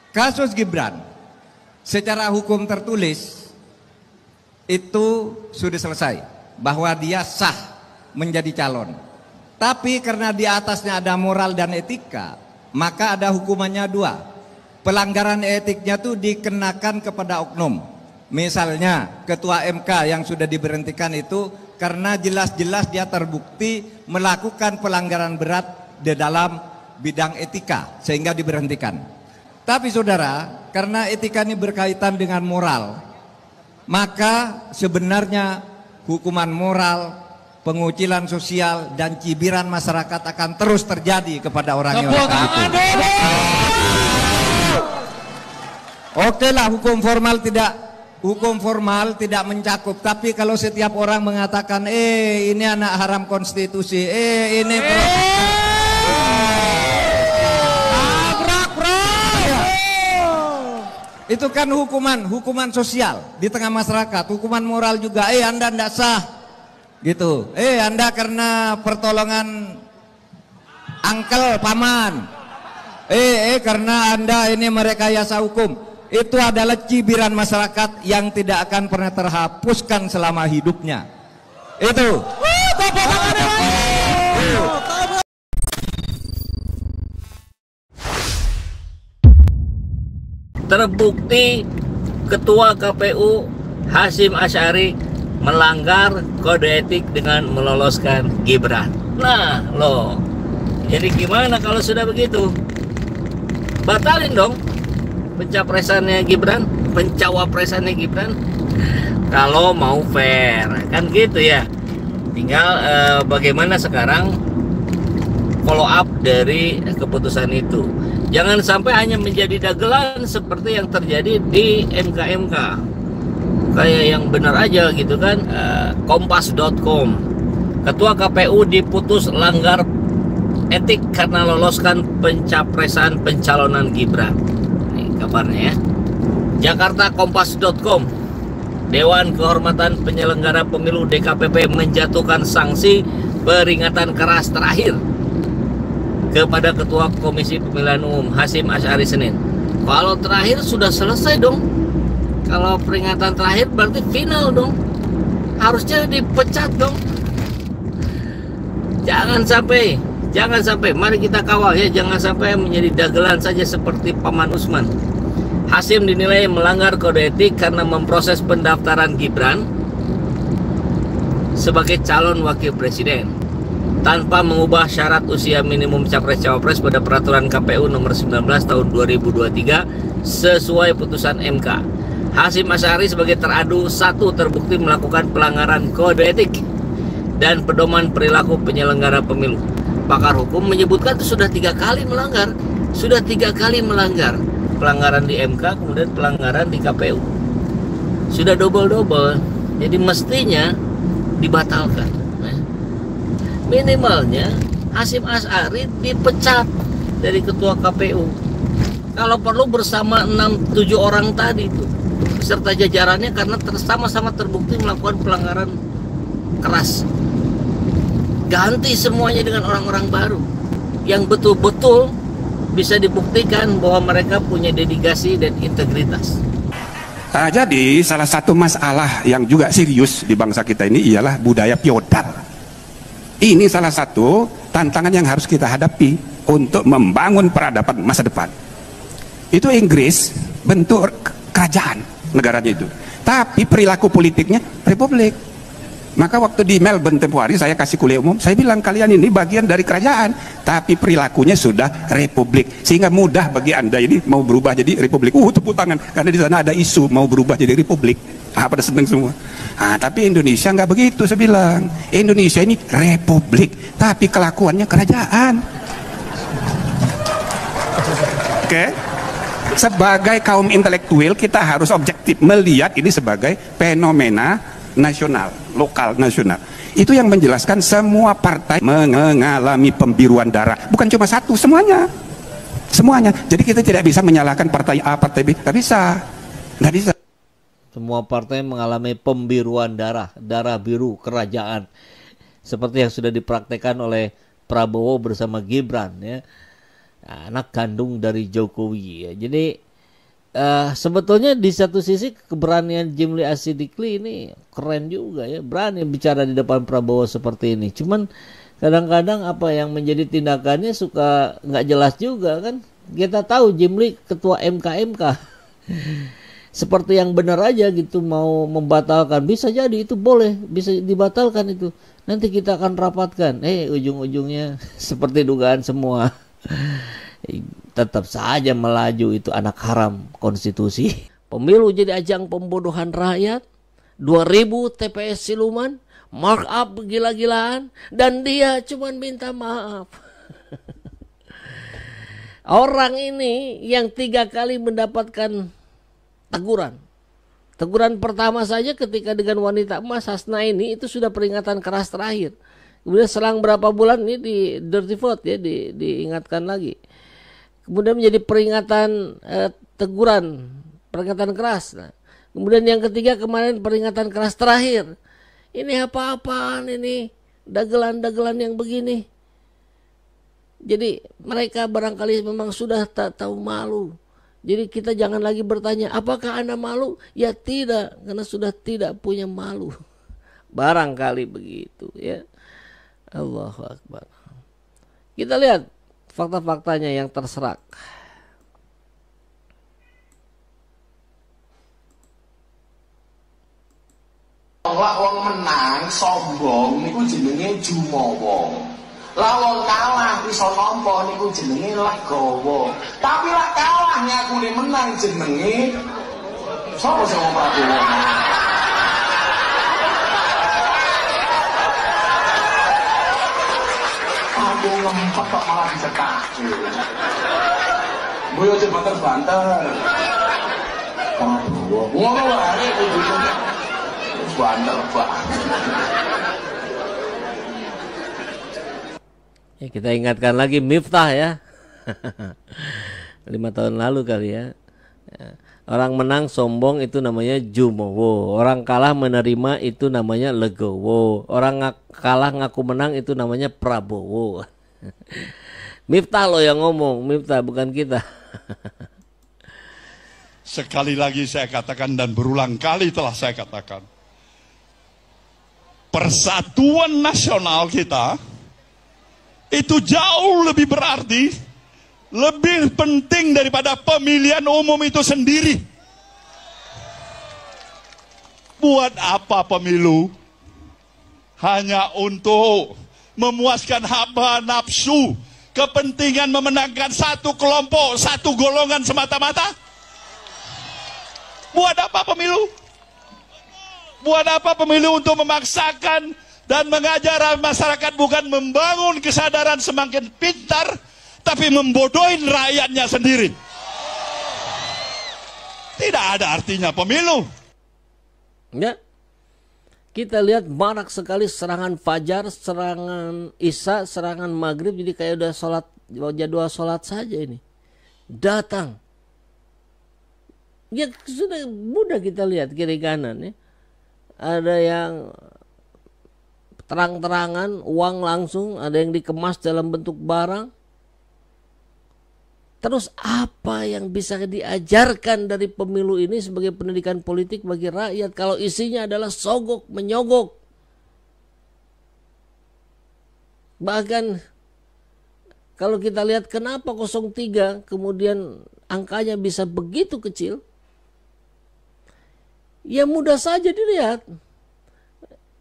kasus Gibran secara hukum tertulis itu sudah selesai, bahwa dia sah menjadi calon. Tapi karena di atasnya ada moral dan etika, maka ada hukumannya dua. Pelanggaran etiknya itu dikenakan kepada oknum. Misalnya ketua MK yang sudah diberhentikan itu karena jelas-jelas dia terbukti melakukan pelanggaran berat di dalam bidang etika sehingga diberhentikan. Tapi saudara, karena etika ini berkaitan dengan moral, maka sebenarnya hukuman moral, pengucilan sosial dan cibiran masyarakat akan terus terjadi kepada orang yang melakukan itu. Oke lah, hukum formal tidak mencakup, tapi kalau setiap orang mengatakan ini anak haram konstitusi, ini itu kan hukuman sosial di tengah masyarakat, hukuman moral juga. Anda tidak sah, gitu. Anda karena pertolongan angkel paman. Karena Anda ini merekayasa hukum. Itu adalah cibiran masyarakat yang tidak akan pernah terhapuskan selama hidupnya. Itu. Terbukti Ketua KPU Hasyim Asy'ari melanggar kode etik dengan meloloskan Gibran. Nah loh, jadi gimana kalau sudah begitu? Batalin dong pencapresannya Gibran, pencawapresannya Gibran. Kalau mau fair, kan gitu ya. Tinggal bagaimana sekarang follow up dari keputusan itu. Jangan sampai hanya menjadi dagelan seperti yang terjadi di MK-MK. Kayak yang benar aja gitu kan. Kompas.com, Ketua KPU diputus langgar etik karena loloskan pencapresan pencalonan Gibran. Ini kabarnya ya. Jakarta Kompas.com, Dewan Kehormatan Penyelenggara Pemilu DKPP menjatuhkan sanksi peringatan keras terakhir kepada Ketua Komisi Pemilihan Umum Hasyim Asy'ari Senin. Kalau terakhir sudah selesai dong. Kalau peringatan terakhir berarti final dong. Harusnya dipecat dong. Jangan sampai, mari kita kawal ya, jangan sampai menjadi dagelan saja seperti Paman Usman. Hasyim dinilai melanggar kode etik karena memproses pendaftaran Gibran sebagai calon wakil presiden tanpa mengubah syarat usia minimum capres-cawapres pada peraturan KPU nomor 19 tahun 2023 sesuai putusan MK. Hasyim Asy'ari sebagai teradu satu terbukti melakukan pelanggaran kode etik dan pedoman perilaku penyelenggara pemilu. Pakar hukum menyebutkan itu sudah 3 kali melanggar, pelanggaran di MK kemudian pelanggaran di KPU, sudah double. Jadi mestinya dibatalkan. Minimalnya Hasyim Asy'ari dipecat dari ketua KPU. Kalau perlu bersama 6-7 orang tadi itu beserta jajarannya, karena sama-sama terbukti melakukan pelanggaran keras. Ganti semuanya dengan orang-orang baru yang betul-betul bisa dibuktikan bahwa mereka punya dedikasi dan integritas. Jadi salah satu masalah yang juga serius di bangsa kita ini ialah budaya feodal. Ini salah satu tantangan yang harus kita hadapi untuk membangun peradaban masa depan. Itu Inggris bentuk kerajaan negaranya itu, tapi perilaku politiknya republik. Maka waktu di Melbourne tempoh hari saya kasih kuliah umum, saya bilang kalian ini bagian dari kerajaan, tapi perilakunya sudah republik, sehingga mudah bagi Anda ini mau berubah jadi republik. Tepuk tangan, karena di sana ada isu mau berubah jadi republik. Pada seneng semua. Tapi Indonesia nggak begitu, saya bilang. Indonesia ini republik, tapi kelakuannya kerajaan. Oke? Sebagai kaum intelektual kita harus objektif melihat ini sebagai fenomena nasional, lokal nasional. Itu yang menjelaskan semua partai mengalami pembiruan darah. Bukan cuma satu, semuanya. Jadi kita tidak bisa menyalahkan partai A, partai B. Nggak bisa. Semua partai mengalami pembiruan darah biru kerajaan, seperti yang sudah dipraktekkan oleh Prabowo bersama Gibran ya, anak kandung dari Jokowi ya. Jadi sebetulnya di satu sisi keberanian Jimli Asidikli ini keren juga ya, berani bicara di depan Prabowo seperti ini. Cuman kadang-kadang apa yang menjadi tindakannya suka nggak jelas juga kan. Kita tahu Jimli ketua MK seperti yang benar aja gitu, mau membatalkan bisa jadi itu boleh, bisa dibatalkan itu. Nanti kita akan rapatkan. Ujung-ujungnya seperti dugaan semua. Tetap saja melaju itu anak haram konstitusi. Pemilu jadi ajang pembodohan rakyat. 2000 TPS siluman, mark up gila-gilaan, dan dia cuma minta maaf. Orang ini yang 3 kali mendapatkan teguran. Teguran pertama saja ketika dengan wanita emas Hasna ini itu sudah peringatan keras terakhir. Kemudian selang berapa bulan ini di dirty vote ya, diingatkan lagi. Kemudian menjadi peringatan teguran, peringatan keras. Nah, kemudian yang ketiga kemarin peringatan keras terakhir. Ini apa-apaan ini, dagelan-dagelan yang begini. Jadi mereka barangkali memang sudah tak tahu malu. Jadi kita jangan lagi bertanya, apakah Anda malu? Ya tidak, karena sudah tidak punya malu. Barangkali begitu ya. Allahu Akbar. Kita lihat fakta-faktanya yang terserak. Lah wong menang sombong niku jenenge jumawa. Lah wong kalah iso nampa niku jenenge legawa. Tapi lak kalah nyakune menang jenenge sapa sing ngomong Prabowo? Aku ngempet kok malah dicetak. Boyo aja banter-banter. Prabowo ngono wae kudune banter Pak. Ya, kita ingatkan lagi Miftah ya. 5 tahun lalu kali ya. Orang menang sombong itu namanya jumowo. Orang kalah menerima itu namanya legowo. Orang kalah ngaku menang itu namanya Prabowo. Miftah loh yang ngomong, Miftah bukan kita. Sekali lagi saya katakan dan berulang kali telah saya katakan. Persatuan nasional kita itu jauh lebih berarti, lebih penting daripada pemilihan umum itu sendiri. Buat apa pemilu? Hanya untuk memuaskan hawa nafsu, kepentingan memenangkan satu kelompok, satu golongan semata-mata? Buat apa pemilu? Buat apa pemilu? Untuk memaksakan dan mengajar masyarakat, bukan membangun kesadaran semakin pintar, tapi membodohin rakyatnya sendiri. Tidak ada artinya pemilu. Ya, kita lihat marak sekali serangan fajar, serangan isya, serangan maghrib. Jadi kayak udah sholat, jadwal sholat saja ini. Datang. Ya sudah mudah kita lihat kiri kanan ya. Ada yang terang-terangan, uang langsung, ada yang dikemas dalam bentuk barang. Terus apa yang bisa diajarkan dari pemilu ini sebagai pendidikan politik bagi rakyat kalau isinya adalah sogok menyogok? Bahkan kalau kita lihat kenapa 03 kemudian angkanya bisa begitu kecil, ya mudah saja dilihat.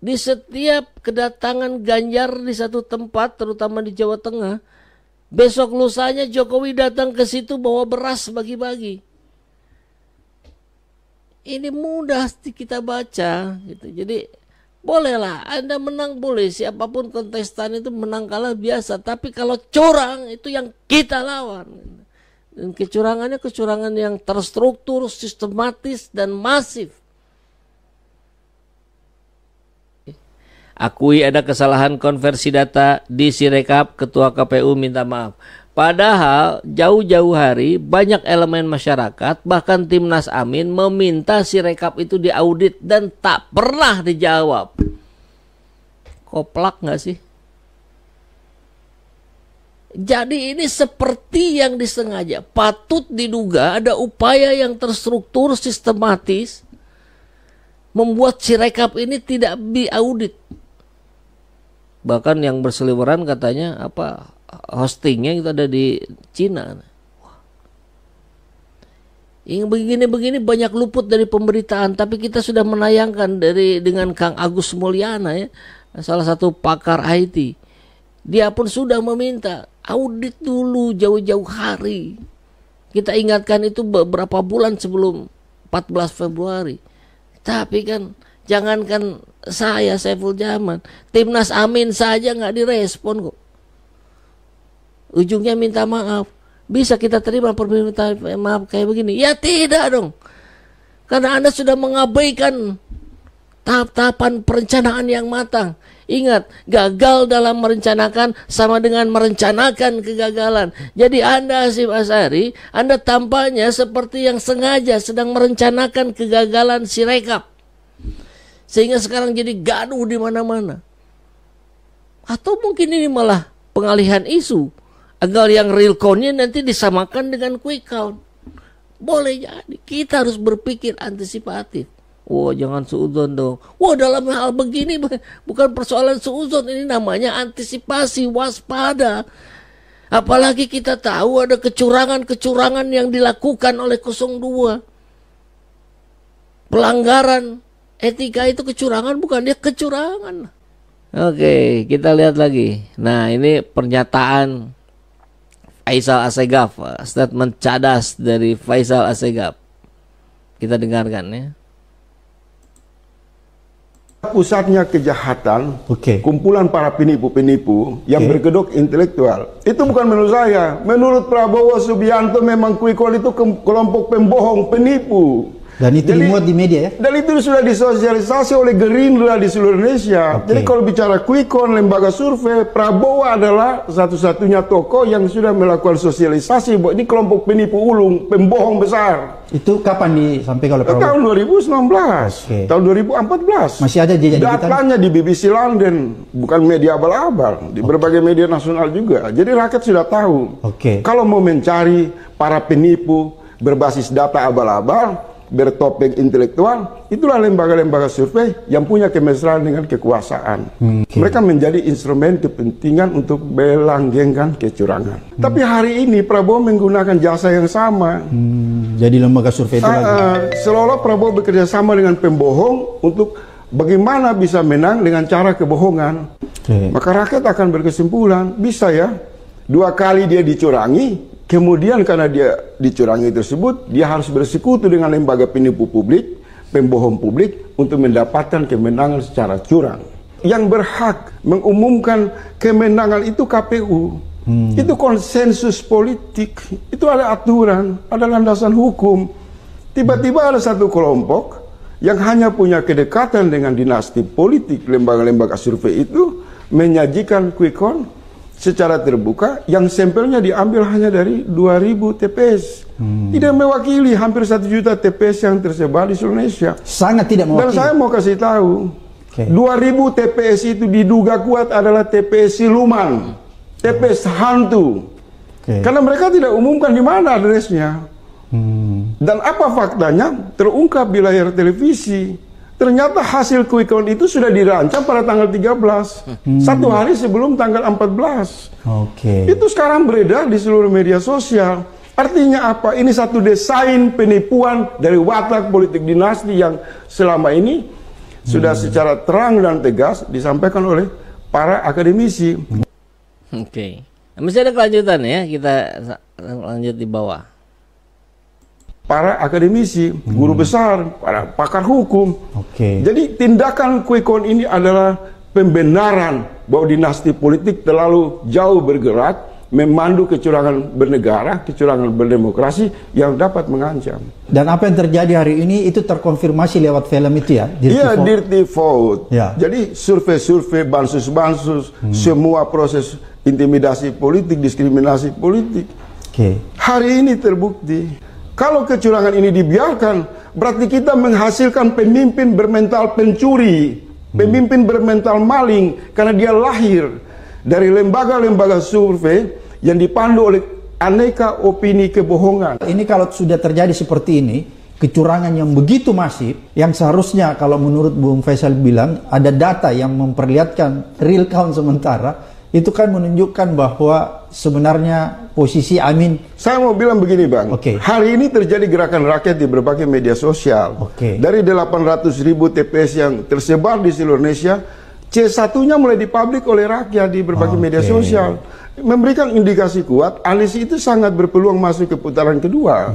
Di setiap kedatangan Ganjar di satu tempat, terutama di Jawa Tengah, besok lusanya Jokowi datang ke situ bawa beras bagi-bagi. Ini mudah kita baca gitu. Jadi bolehlah Anda menang, boleh, siapapun kontestan itu menang kalah biasa, tapi kalau curang itu yang kita lawan. Dan kecurangannya kecurangan yang terstruktur, sistematis dan masif. Akui ada kesalahan konversi data di Sirekap, Ketua KPU minta maaf. Padahal jauh-jauh hari banyak elemen masyarakat, bahkan Timnas Amin meminta Sirekap itu diaudit dan tak pernah dijawab. Koplak gak sih? Jadi ini seperti yang disengaja. Patut diduga ada upaya yang terstruktur sistematis membuat Sirekap ini tidak diaudit. Bahkan yang berseliweran katanya apa hostingnya itu ada di Cina. Yang begini-begini banyak luput dari pemberitaan, tapi kita sudah menayangkan dengan Kang Agus Mulyana ya, salah satu pakar IT. Dia pun sudah meminta audit dulu jauh-jauh hari. Kita ingatkan itu beberapa bulan sebelum 14 Februari. Tapi kan jangankan saya Saiful Jaman, Timnas Amin saja nggak direspon kok. Ujungnya minta maaf. Bisa kita terima permintaan maaf kayak begini? Ya tidak dong. Karena Anda sudah mengabaikan tahap-tahapan perencanaan yang matang. Ingat, gagal dalam merencanakan sama dengan merencanakan kegagalan. Jadi Anda Hasyim Asy'ari, Anda tampaknya seperti yang sengaja sedang merencanakan kegagalan Sirekap. Sehingga sekarang jadi gaduh di mana-mana. Atau mungkin ini malah pengalihan isu agar yang real count-nya nanti disamakan dengan quick count. Boleh jadi. Kita harus berpikir antisipatif. Wah, jangan suudzon dong. Wah, dalam hal begini bukan persoalan suudzon, ini namanya antisipasi, waspada. Apalagi kita tahu ada kecurangan-kecurangan yang dilakukan oleh 02. Pelanggaran etika itu kecurangan, bukan dia kecurangan. Oke, kita lihat lagi. Nah, ini pernyataan Faisal Assegaf, statement cadas dari Faisal Assegaf. Kita dengarkan ya. Pusatnya kejahatan, kumpulan para penipu-penipu yang berkedok intelektual. Itu bukan menurut saya. Menurut Prabowo Subianto memang quick count itu kelompok pembohong, penipu. Dan itu dimuat di media ya? Dan itu sudah disosialisasi oleh Gerindra di seluruh Indonesia. Jadi kalau bicara quick count, lembaga survei, Prabowo adalah satu-satunya tokoh yang sudah melakukan sosialisasi bahwa ini kelompok penipu ulung, pembohong besar. Itu kapan disampaikan oleh Prabowo? Tahun 2019, tahun 2014. Masih ada jejak digital? Datanya di BBC London, bukan media abal-abal, di berbagai media nasional juga. Jadi rakyat sudah tahu. Kalau mau mencari para penipu berbasis data abal-abal, bertopeng intelektual, itulah lembaga-lembaga survei yang punya kemesraan dengan kekuasaan. Mereka menjadi instrumen kepentingan untuk melanggengkan kecurangan. Tapi hari ini Prabowo menggunakan jasa yang sama. Jadi lembaga survei itu lagi. Seolah-olah Prabowo bekerja sama dengan pembohong untuk bagaimana bisa menang dengan cara kebohongan. Maka rakyat akan berkesimpulan, bisa ya, 2 kali dia dicurangi. Kemudian karena dia dicurangi tersebut, dia harus bersekutu dengan lembaga penipu publik, pembohong publik untuk mendapatkan kemenangan secara curang. Yang berhak mengumumkan kemenangan itu KPU. Itu konsensus politik, itu ada aturan, ada landasan hukum. Tiba-tiba ada satu kelompok yang hanya punya kedekatan dengan dinasti politik, lembaga-lembaga survei itu menyajikan quick count secara terbuka yang sampelnya diambil hanya dari 2000 TPS. Tidak mewakili hampir 1 juta TPS yang tersebar di seluruh Indonesia. Sangat tidak mewakili. Dan saya mau kasih tahu, 2000 TPS itu diduga kuat adalah TPS siluman, TPS hantu. Karena mereka tidak umumkan di mana adresnya. Dan apa faktanya? Terungkap di layar televisi. Ternyata hasil quick count itu sudah dirancang pada tanggal 13, 1 hari sebelum tanggal 14. Itu sekarang beredar di seluruh media sosial. Artinya apa? Ini satu desain penipuan dari watak politik dinasti yang selama ini sudah secara terang dan tegas disampaikan oleh para akademisi. Masih ada kelanjutan ya, kita lanjut di bawah. Para akademisi, guru besar, para pakar hukum. Jadi tindakan quick count ini adalah pembenaran bahwa dinasti politik terlalu jauh bergerak memandu kecurangan bernegara, kecurangan berdemokrasi yang dapat mengancam. Dan apa yang terjadi hari ini itu terkonfirmasi lewat film itu ya? Iya, Dirty Vote. Jadi survei-survei, bansus-bansus, semua proses intimidasi politik, diskriminasi politik. Hari ini terbukti. Kalau kecurangan ini dibiarkan, berarti kita menghasilkan pemimpin bermental pencuri, pemimpin bermental maling, karena dia lahir dari lembaga-lembaga survei yang dipandu oleh aneka opini kebohongan. Ini kalau sudah terjadi seperti ini, kecurangan yang begitu masif, yang seharusnya kalau menurut Bung Faisal bilang ada data yang memperlihatkan real count sementara, itu kan menunjukkan bahwa sebenarnya posisi Amin. Saya mau bilang begini Bang, hari ini terjadi gerakan rakyat di berbagai media sosial. Dari 800.000 TPS yang tersebar di seluruh Indonesia, C1-nya mulai dipublik oleh rakyat di berbagai media sosial. Memberikan indikasi kuat, Anies itu sangat berpeluang masuk ke putaran kedua.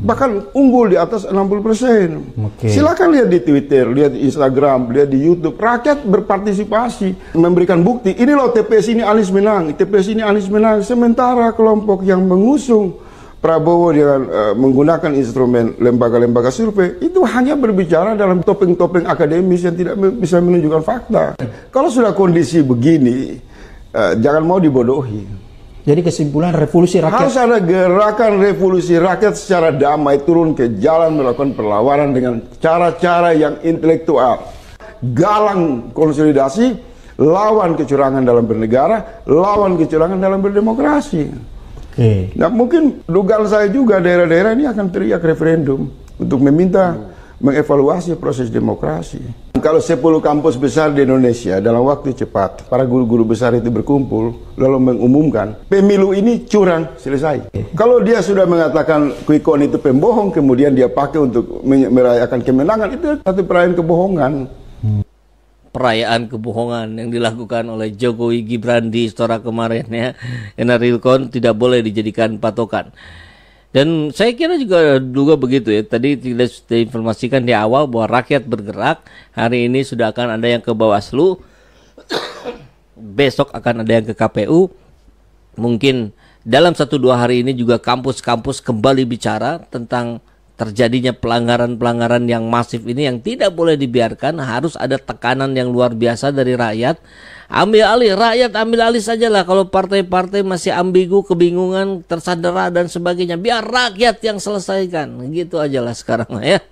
Bahkan unggul di atas 60%. Silakan lihat di Twitter, lihat di Instagram, lihat di YouTube. Rakyat berpartisipasi, memberikan bukti. Ini loh TPS ini Anies menang, TPS ini Anies menang. Sementara kelompok yang mengusung Prabowo dengan menggunakan instrumen lembaga-lembaga survei itu hanya berbicara dalam topeng-topeng akademis yang tidak bisa menunjukkan fakta. Kalau sudah kondisi begini, jangan mau dibodohi. Jadi kesimpulan revolusi rakyat. Harus ada gerakan revolusi rakyat secara damai, turun ke jalan melakukan perlawanan dengan cara-cara yang intelektual. Galang konsolidasi, lawan kecurangan dalam bernegara, lawan kecurangan dalam berdemokrasi. Nah mungkin dugaan saya juga daerah-daerah ini akan teriak referendum untuk meminta mengevaluasi proses demokrasi. Kalau 10 kampus besar di Indonesia dalam waktu cepat, para guru-guru besar itu berkumpul lalu mengumumkan pemilu ini curang, selesai. Kalau dia sudah mengatakan quick count itu pembohong, kemudian dia pakai untuk merayakan kemenangan, itu satu perayaan kebohongan. Perayaan kebohongan yang dilakukan oleh Jokowi Gibran di Istora kemarin ya, karena real count tidak boleh dijadikan patokan. Dan saya kira juga begitu ya. Tadi tidak diinformasikan di awal bahwa rakyat bergerak. Hari ini sudah akan ada yang ke Bawaslu. Besok akan ada yang ke KPU. Mungkin dalam 1-2 hari ini juga kampus-kampus kembali bicara tentang terjadinya pelanggaran-pelanggaran yang masif ini yang tidak boleh dibiarkan. Harus ada tekanan yang luar biasa dari rakyat. Ambil alih, rakyat ambil alih sajalah. Kalau partai-partai masih ambigu, kebingungan, tersandera dan sebagainya, biar rakyat yang selesaikan. Gitu aja lah sekarang ya.